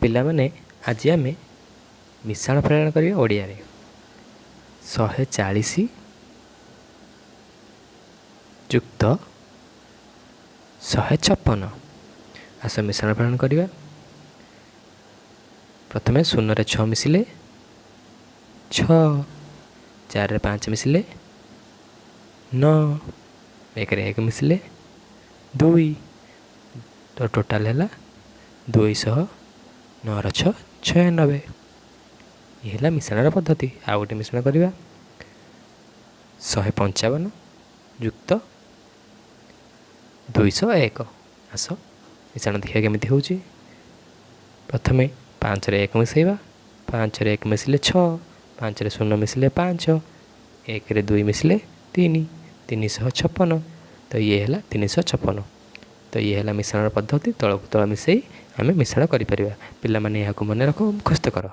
ପିଲାମାନେ ଆଜି ଆମେ ମିଶାଣ ଫେଡ଼ାଣ କରିବା ଓଡ଼ିଆରେ। 140 ଯୁକ୍ତ 156। ଆସ ମିଶାଣ ଫେଡ଼ାଣ କରିବା। ପ୍ରଥମେ 0ରେ 6 ମିଶିଲେ 6, 4ରେ 5 ମିଶିଲେ 9, 1ରେ 1 ମିଶିଲେ 2, ତ ଟୋଟାଲ ହେଲା 200, 9ର 6 96। ଇଏ ହେଲା ମିଶାଣର ପଦ୍ଧତି। ଆଉ ଗୋଟେ ମିଶ୍ରଣ କରିବା 155 ଯୁକ୍ତ 201। ଆସ ମିଶାଣ ଦେଖିବା କେମିତି ହେଉଛି। ପ୍ରଥମେ 5ରେ 1 ମିଶାଇବା, 5ରେ 1 ମିଶିଲେ 6, 5ରେ 0 ମିଶିଲେ 5, 1ରେ 2 ମିଶିଲେ 3, 356। ତ ଇଏ ହେଲା 356। ତ ଇଏ ହେଲା ମିଶାଣର ପଦ୍ଧତି। ତଳକୁ ତଳ ମିଶାଇ ଆମେ ମିଶାଣ କରିପାରିବା। ପିଲାମାନେ ଏହାକୁ ମନେ ରଖ, ମୁଖସ୍ଥ କର।